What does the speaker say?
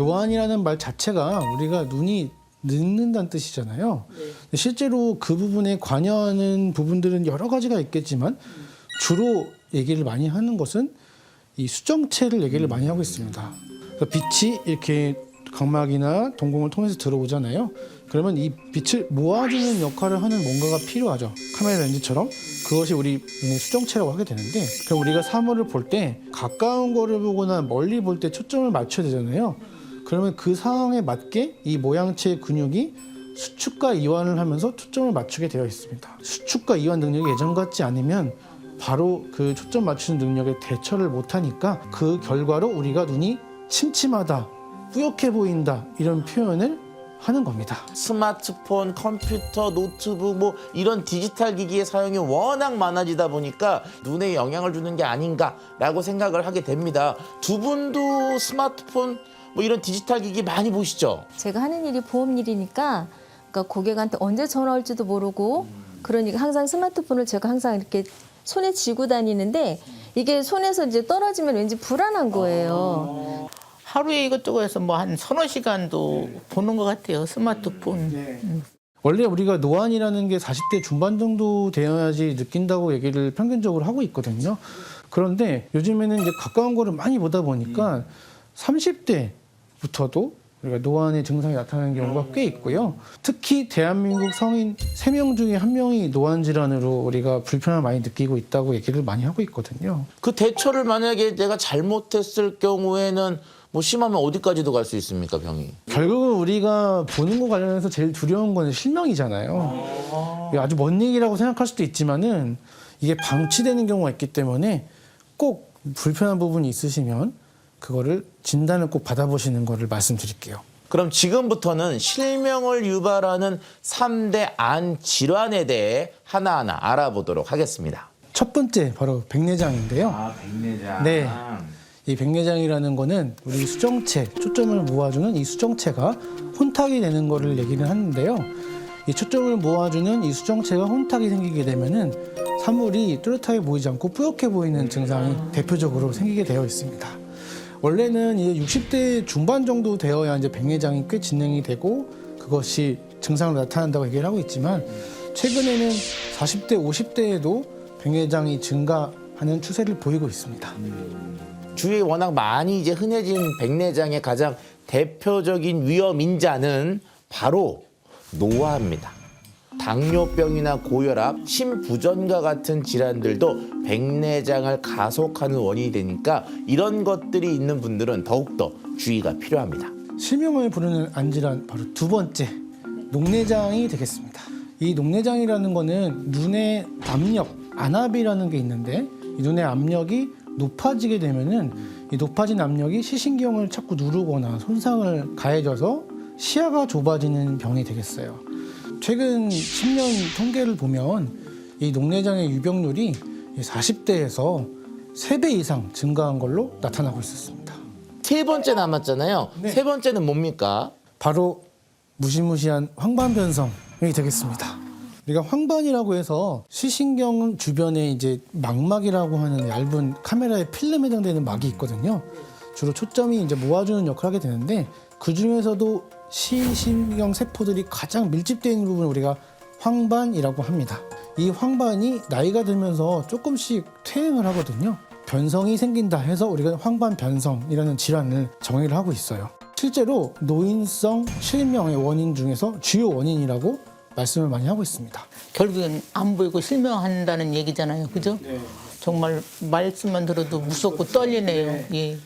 노안이라는 말 자체가 우리가 눈이 늙는다는 뜻이잖아요. 실제로 그 부분에 관여하는 부분들은 여러 가지가 있겠지만 주로 얘기를 많이 하는 것은 이 수정체를 얘기를 많이 하고 있습니다. 그러니까 빛이 이렇게 각막이나 동공을 통해서 들어오잖아요. 그러면 이 빛을 모아주는 역할을 하는 뭔가가 필요하죠. 카메라 렌즈처럼. 그것이 우리 눈의 수정체라고 하게 되는데, 그럼 우리가 사물을 볼 때 가까운 거를 보거나 멀리 볼 때 초점을 맞춰야 되잖아요. 그러면 그 상황에 맞게 이 모양체의 근육이 수축과 이완을 하면서 초점을 맞추게 되어 있습니다. 수축과 이완 능력이 예전 같지 않으면 바로 그 초점 맞추는 능력에 대처를 못하니까 그 결과로 우리가 눈이 침침하다, 뿌옇게 보인다 이런 표현을 하는 겁니다. 스마트폰, 컴퓨터, 노트북 뭐 이런 디지털 기기의 사용이 워낙 많아지다 보니까 눈에 영향을 주는 게 아닌가라고 생각을 하게 됩니다. 두 분도 스마트폰 뭐 이런 디지털 기기 많이 보시죠? 제가 하는 일이 보험 일이니까 그러니까 고객한테 언제 전화 올지도 모르고 그러니까 항상 스마트폰을 제가 항상 이렇게 손에 쥐고 다니는데 이게 손에서 이제 떨어지면 왠지 불안한 거예요. 하루에 이것저것 해서 뭐 한 서너 시간도 보는 것 같아요, 스마트폰. 원래 우리가 노안이라는 게 40대 중반 정도 되어야지 느낀다고 얘기를 평균적으로 하고 있거든요. 그런데 요즘에는 이제 가까운 거를 많이 보다 보니까 30대부터도 우리가 노안의 증상이 나타나는 경우가 꽤 있고요. 특히 대한민국 성인 3명 중에 1명이 노안 질환으로 우리가 불편함을 많이 느끼고 있다고 얘기를 많이 하고 있거든요. 그 대처를 만약에 내가 잘못했을 경우에는 뭐 심하면 어디까지도 갈 수 있습니까, 병이? 결국은 우리가 보는 거 관련해서 제일 두려운 건 실명이잖아요. 이게 아주 먼 얘기라고 생각할 수도 있지만은 이게 방치되는 경우가 있기 때문에 꼭 불편한 부분이 있으시면 그거를 진단을 꼭 받아보시는 거를 말씀드릴게요. 그럼 지금부터는 실명을 유발하는 3대 안 질환에 대해 하나하나 알아보도록 하겠습니다. 첫 번째 바로 백내장인데요. 백내장. 네. 이 백내장이라는 거는 우리 수정체, 초점을 모아주는 이 수정체가 혼탁이 되는 거를 얘기를 하는데요. 이 초점을 모아주는 이 수정체가 혼탁이 생기게 되면은 사물이 뚜렷하게 보이지 않고 뿌옇게 보이는 증상이 대표적으로 생기게 되어 있습니다. 원래는 이제 60대 중반 정도 되어야 이제 백내장이 꽤 진행이 되고 그것이 증상을 나타난다고 얘기를 하고 있지만 최근에는 40대, 50대에도 백내장이 증가하는 추세를 보이고 있습니다. 주위에 워낙 많이 이제 흔해진 백내장의 가장 대표적인 위험 인자는 바로 노화입니다. 당뇨병이나 고혈압, 심부전과 같은 질환들도 백내장을 가속하는 원인이 되니까 이런 것들이 있는 분들은 더욱더 주의가 필요합니다. 실명을 부르는 안질환 바로 두 번째 녹내장이 되겠습니다. 이 녹내장이라는 거는 눈의 압력, 안압이라는 게 있는데 이 눈의 압력이 높아지게 되면은 이 높아진 압력이 시신경을 자꾸 누르거나 손상을 가해져서 시야가 좁아지는 병이 되겠어요. 최근 10년 통계를 보면 이 녹내장의 유병률이 40대에서 3배 이상 증가한 걸로 나타나고 있었습니다. 세 번째 남았잖아요. 네. 세 번째는 뭡니까? 바로 무시무시한 황반변성이 되겠습니다. 우리가 황반이라고 해서 시신경 주변에 이제 망막이라고 하는 얇은 카메라의 필름에 해당되는 막이 있거든요. 주로 초점이 이제 모아주는 역할을 하게 되는데 그 중에서도 시신경 세포들이 가장 밀집되어 있는 부분을 우리가 황반이라고 합니다. 이 황반이 나이가 들면서 조금씩 퇴행을 하거든요. 변성이 생긴다 해서 우리가 황반변성이라는 질환을 정의를 하고 있어요. 실제로 노인성 실명의 원인 중에서 주요 원인이라고 말씀을 많이 하고 있습니다. 결국엔 안 보이고 실명한다는 얘기잖아요, 그죠? 정말 말씀만 들어도 무섭고 떨리네요. 예.